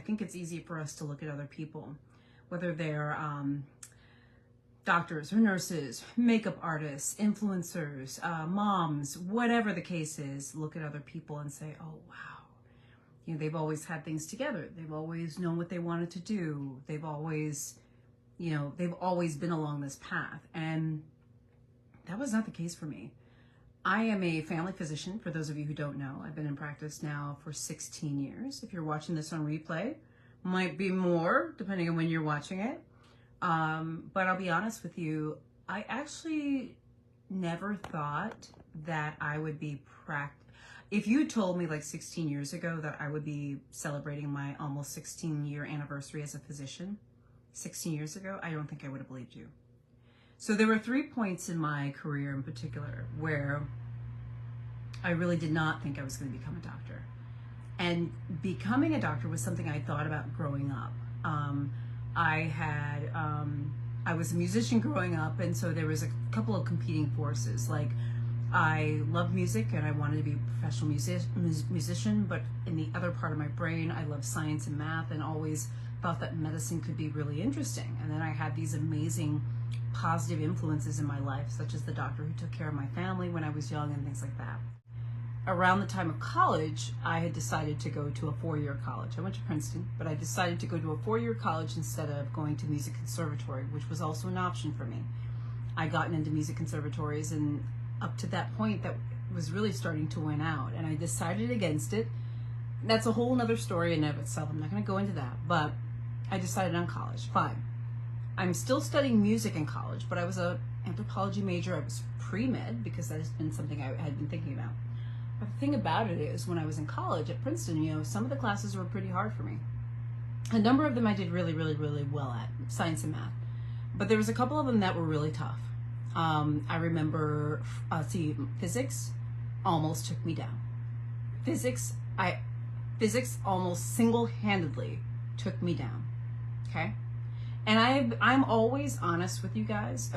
I think it's easy for us to look at other people, whether they're doctors or nurses, makeup artists, influencers, moms, whatever the case is, look at other people and say, oh, wow, you know, they've always had things together. They've always known what they wanted to do. They've always, you know, they've always been along this path. And that was not the case for me. I am a family physician, for those of you who don't know. I've been in practice now for 16 years. If you're watching this on replay, might be more, depending on when you're watching it. But I'll be honest with you, I actually never thought that I would be if you told me like 16 years ago that I would be celebrating my almost 16-year anniversary as a physician, 16 years ago, I don't think I would have believed you. So there were 3 points in my career in particular where I really did not think I was going to become a doctor. And becoming a doctor was something I thought about growing up. I was a musician growing up, and so there was a couple of competing forces. Like, I love music and I wanted to be a professional musician, but in the other part of my brain, I love science and math and always thought that medicine could be really interesting. And then I had these amazing positive influences in my life, such as the doctor who took care of my family when I was young and things like that. Around the time of college, I had decided to go to a 4-year college. I went to Princeton, but I decided to go to a 4-year college instead of going to music conservatory, which was also an option for me. I'd gotten into music conservatories, and up to that point, that was really starting to win out, and I decided against it. That's a whole nother story in and of itself. I'm not going to go into that, but I decided on college. Fine. I'm still studying music in college, but I was an anthropology major. I was pre-med because that has been something I had been thinking about. But the thing about it is, when I was in college at Princeton, you know, some of the classes were pretty hard for me. A number of them I did really, really, really well at, science and math. But there was a couple of them that were really tough. I remember, physics almost took me down. Physics almost single-handedly took me down, okay? And I'm always honest with you guys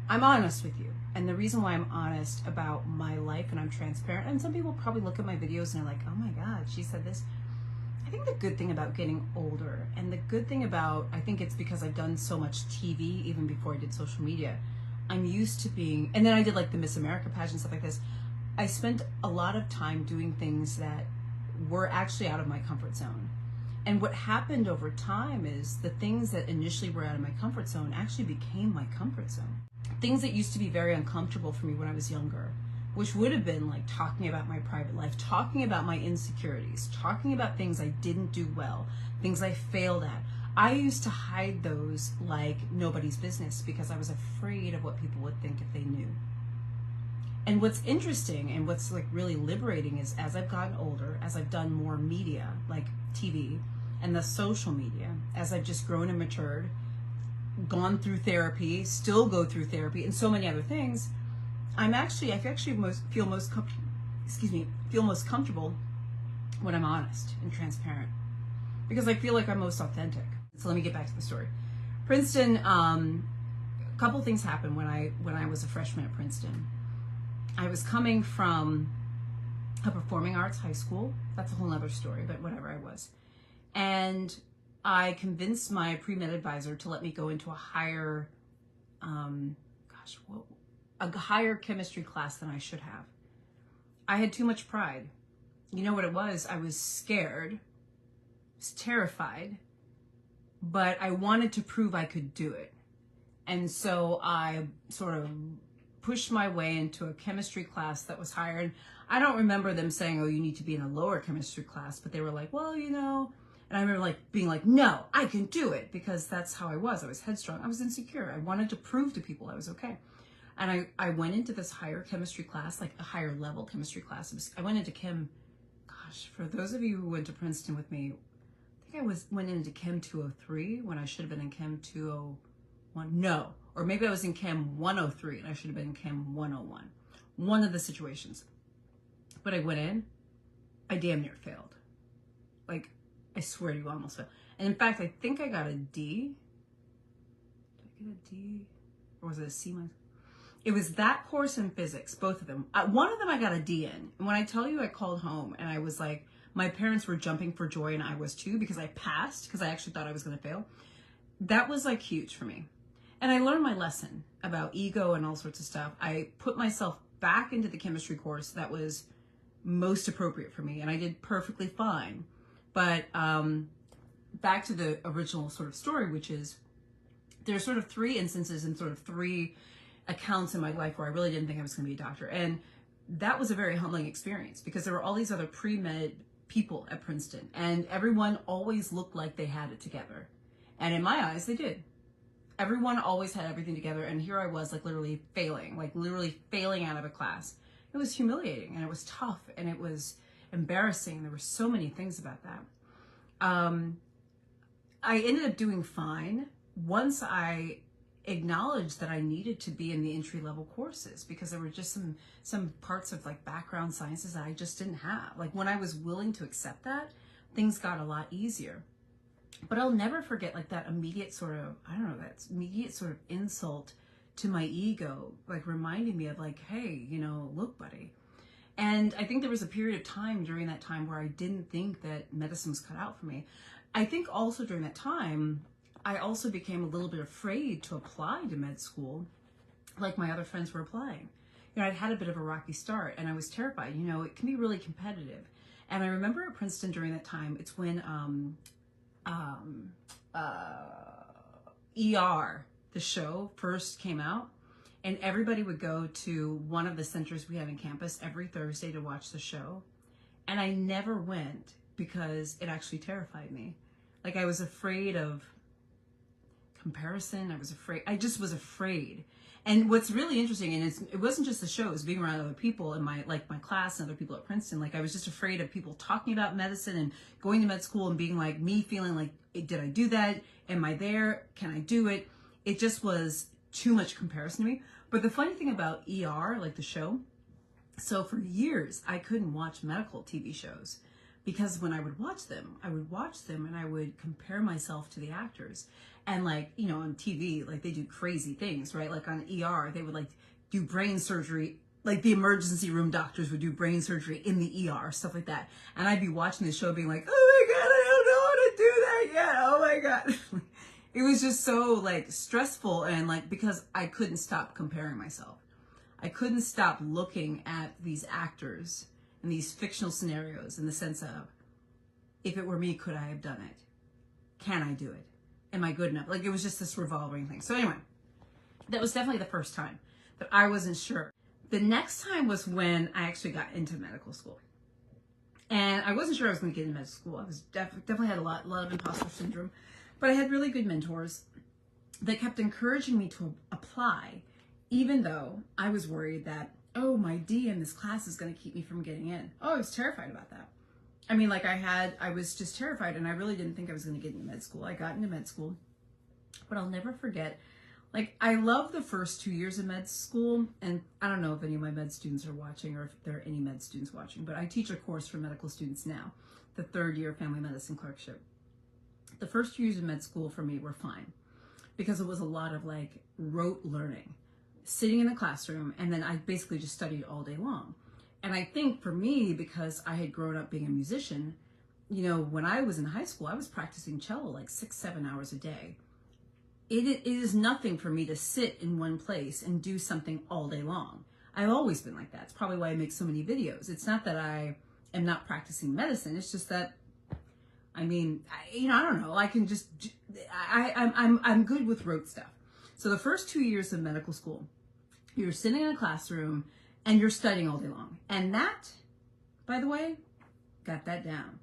I'm honest with you. And the reason why I'm honest about my life and I'm transparent, and some people probably look at my videos and they're like, oh my God, she said this. I think the good thing about getting older, and the good thing about, I think it's because I've done so much TV even before I did social media, I'm used to being, and then I did like the Miss America pageant, stuff like this. I spent a lot of time doing things that were actually out of my comfort zone. And what happened over time is the things that initially were out of my comfort zone actually became my comfort zone. Things that used to be very uncomfortable for me when I was younger, which would have been like talking about my private life, talking about my insecurities, talking about things I didn't do well, things I failed at. I used to hide those like nobody's business because I was afraid of what people would think if they knew. And what's interesting and what's like really liberating is, as I've gotten older, as I've done more media, like TV and the social media, as I've just grown and matured, gone through therapy, still go through therapy, and so many other things, I feel most comfortable when I'm honest and transparent, because I feel like I'm most authentic. So let me get back to the story. Princeton, a couple things happened when I was a freshman at Princeton. I was coming from a performing arts high school. That's a whole other story, but whatever, I was. And I convinced my pre-med advisor to let me go into a higher, a higher chemistry class than I should have. I had too much pride. You know what it was? I was scared, I was terrified, but I wanted to prove I could do it. And so I sort of pushed my way into a chemistry class that was higher. And I don't remember them saying, oh, you need to be in a lower chemistry class, but they were like, well, you know, and I remember like being like, no, I can do it, because that's how I was. I was headstrong. I was insecure. I wanted to prove to people I was okay. And I went into this higher chemistry class, like a higher level chemistry class. I went into chem, gosh, for those of you who went to Princeton with me, I think I went into chem 203 when I should have been in chem 201. No, or maybe I was in chem 103 and I should have been in chem 101. One of the situations. But I went in, I damn near failed. Like, I swear to you, I almost failed. And in fact, I think I got a D. Did I get a D? Or was it a C minus? It was that course in physics, both of them. One of them I got a D in. And when I tell you, I called home and I was like, my parents were jumping for joy, and I was too, because I passed, because I actually thought I was going to fail. That was like huge for me. And I learned my lesson about ego and all sorts of stuff. I put myself back into the chemistry course that was most appropriate for me, and I did perfectly fine. But back to the original sort of story, which is there's sort of 3 instances and sort of 3 accounts in my life where I really didn't think I was going to be a doctor. And that was a very humbling experience, because there were all these other pre-med people at Princeton, and everyone always looked like they had it together. And in my eyes, they did. Everyone always had everything together, and here I was, like literally failing out of a class. It was humiliating, and it was tough, and it was embarrassing. There were so many things about that. I ended up doing fine once I acknowledged that I needed to be in the entry-level courses, because there were just some parts of like background sciences that I just didn't have. Like when I was willing to accept that, things got a lot easier. But I'll never forget like that immediate sort of, I don't know, that immediate sort of insult to my ego, like reminding me of like, hey, you know, look, buddy. And I think there was a period of time during that time where I didn't think that medicine was cut out for me. I think also during that time, I also became a little bit afraid to apply to med school like my other friends were applying. You know, I'd had a bit of a rocky start, and I was terrified. You know, it can be really competitive. And I remember at Princeton during that time, it's when ER, the show, first came out, and everybody would go to one of the centers we have in campus every Thursday to watch the show. And I never went because it actually terrified me. Like I was afraid of comparison. I just was afraid. And what's really interesting, and it wasn't just the show, it was being around other people in my class and other people at Princeton. Like I was just afraid of people talking about medicine and going to med school and being like me, feeling like, did I do that? Am I there? Can I do it? It just was too much comparison to me. But the funny thing about ER, like the show, so for years I couldn't watch medical TV shows, because when I would watch them and I would compare myself to the actors. And like, you know, on TV, like they do crazy things, right? Like on ER, they would like do brain surgery. Like the emergency room doctors would do brain surgery in the ER, stuff like that. And I'd be watching the show being like, oh my God, I don't know how to do that yet. Oh my God. It was just so like stressful, and like, because I couldn't stop comparing myself. I couldn't stop looking at these actors and these fictional scenarios in the sense of, if it were me, could I have done it? Can I do it? Am I good enough? Like it was just this revolving thing. So anyway, that was definitely the first time that I wasn't sure. The next time was when I actually got into medical school. And I wasn't sure I was going to get into medical school. I was definitely had a lot of imposter syndrome. But I had really good mentors that kept encouraging me to apply, even though I was worried that, oh, my D in this class is going to keep me from getting in. Oh, I was terrified about that. I mean, like I was just terrified, and I really didn't think I was going to get into med school. I got into med school, but I'll never forget, like, I love the first 2 years of med school, and I don't know if any of my med students are watching or if there are any med students watching, but I teach a course for medical students now, the 3rd year family medicine clerkship. The first 2 years of med school for me were fine, because it was a lot of like rote learning, sitting in the classroom, and then I basically just studied all day long. And I think for me, because I had grown up being a musician, you know, when I was in high school, I was practicing cello like 6-7 hours a day. It is nothing for me to sit in one place and do something all day long. I've always been like that. It's probably why I make so many videos. It's not that I am not practicing medicine. It's just that, I mean, I don't know. I can just, I'm good with rote stuff. So the first 2 years of medical school, you're sitting in a classroom and you're studying all day long. And that, by the way, got that down.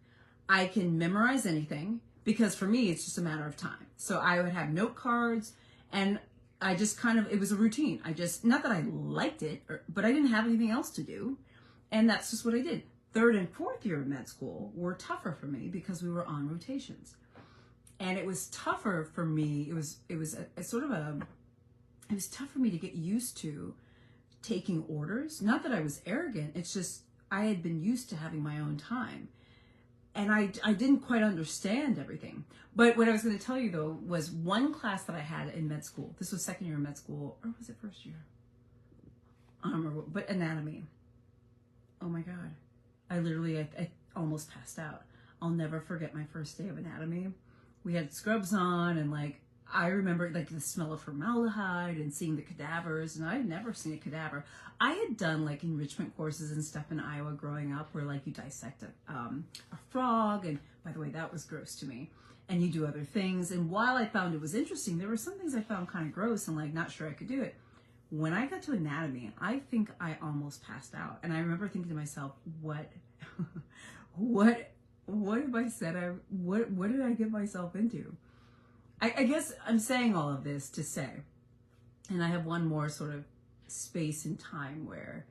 I can memorize anything, because for me, it's just a matter of time. So I would have note cards, and I just kind of, it was a routine. Not that I liked it, but I didn't have anything else to do. And that's just what I did. 3rd and 4th year of med school were tougher for me because we were on rotations. And it was tougher for me. It was tough for me to get used to taking orders. Not that I was arrogant. It's just, I had been used to having my own time. And I didn't quite understand everything. But what I was going to tell you, though, was one class that I had in med school. This was 2nd year of med school, or was it 1st year? I don't remember, but anatomy. Oh my God. I literally, almost passed out. I'll never forget my first day of anatomy. We had scrubs on, and like, I remember like the smell of formaldehyde and seeing the cadavers, and I had never seen a cadaver. I had done like enrichment courses and stuff in Iowa growing up where like you dissect a frog, and by the way, that was gross to me. And you do other things. And while I found it was interesting, there were some things I found kind of gross and like not sure I could do it. When I got to anatomy, I think I almost passed out. And I remember thinking to myself, what have I said? What did I get myself into? I guess I'm saying all of this to say, and I have one more sort of space in time where,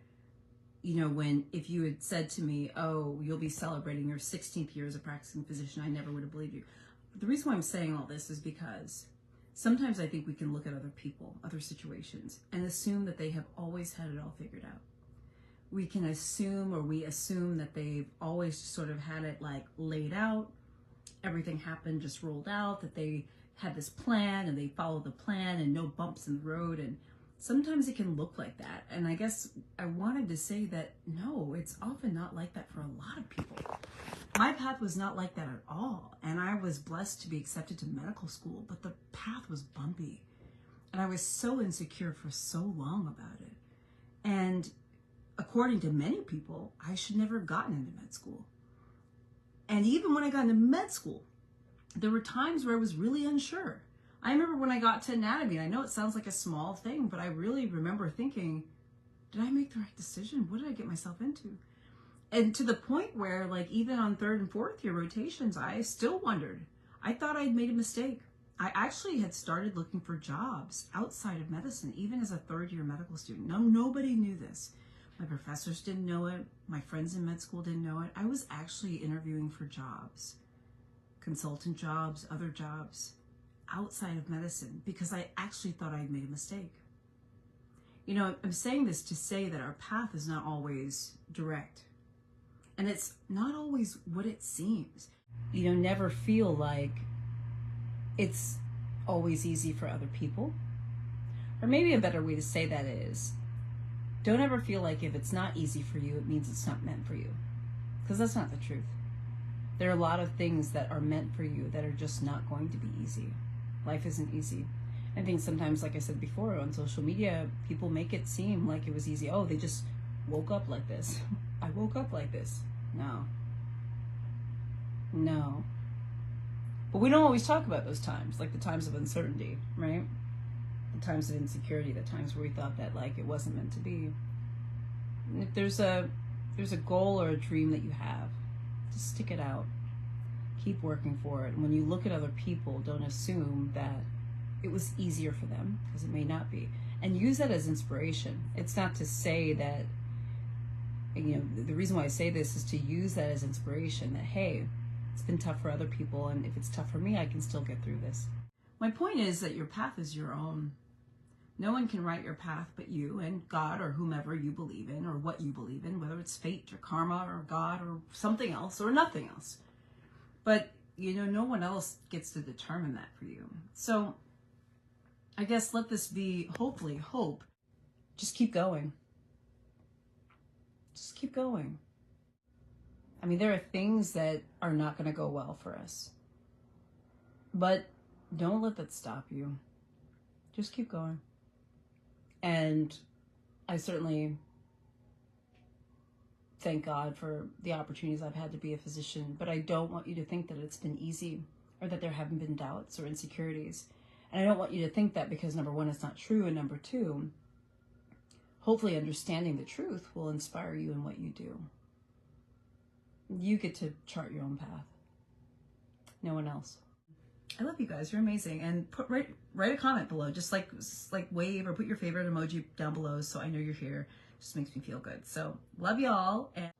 you know, if you had said to me, oh, you'll be celebrating your 16th year as a practicing physician, I never would have believed you. But the reason why I'm saying all this is because sometimes I think we can look at other people, other situations, and assume that they have always had it all figured out. We can assume, or we assume that they've always sort of had it like laid out, everything happened, just rolled out, that they had this plan and they followed the plan and no bumps in the road. And sometimes it can look like that. And I guess I wanted to say that no, it's often not like that for a lot of people. My path was not like that at all. And I was blessed to be accepted to medical school, but the path was bumpy. And I was so insecure for so long about it. And according to many people, I should never have gotten into med school. And even when I got into med school, there were times where I was really unsure. I remember when I got to anatomy, I know it sounds like a small thing, but I really remember thinking, did I make the right decision? What did I get myself into? And to the point where, like, even on 3rd and 4th year rotations, I still wondered. I thought I'd made a mistake. I actually had started looking for jobs outside of medicine, even as a 3rd year medical student. No, nobody knew this. My professors didn't know it. My friends in med school didn't know it. I was actually interviewing for jobs, consultant jobs, other jobs outside of medicine, because I actually thought I'd made a mistake. You know, I'm saying this to say that our path is not always direct, and it's not always what it seems. You know, never feel like it's always easy for other people. Or maybe a better way to say that is, don't ever feel like if it's not easy for you, it means it's not meant for you. Because that's not the truth. There are a lot of things that are meant for you that are just not going to be easy. Life isn't easy. I think sometimes, like I said before, on social media, people make it seem like it was easy. Oh, they just woke up like this. I woke up like this. No. No. But we don't always talk about those times, like the times of uncertainty, right? The times of insecurity, the times where we thought that like it wasn't meant to be. And if there's a goal or a dream that you have, just stick it out. Keep working for it. And when you look at other people, don't assume that it was easier for them, because it may not be. And use that as inspiration. It's not to say that, you know, the reason why I say this is to use that as inspiration, that, hey, it's been tough for other people, and if it's tough for me, I can still get through this. My point is that your path is your own. No one can write your path but you and God, or whomever you believe in, or what you believe in, whether it's fate or karma or God or something else or nothing else. But, you know, no one else gets to determine that for you. So I guess let this be, hopefully, hope. Just keep going. Just keep going. I mean, there are things that are not going to go well for us. But don't let that stop you. Just keep going. And I certainly thank God for the opportunities I've had to be a physician, but I don't want you to think that it's been easy, or that there haven't been doubts or insecurities. And I don't want you to think that because, number one, it's not true, and number two, hopefully understanding the truth will inspire you in what you do. You get to chart your own path. No one else. I love you guys. You're amazing. And write a comment below. Just like wave or put your favorite emoji down below so I know you're here. Just makes me feel good. So love y'all. And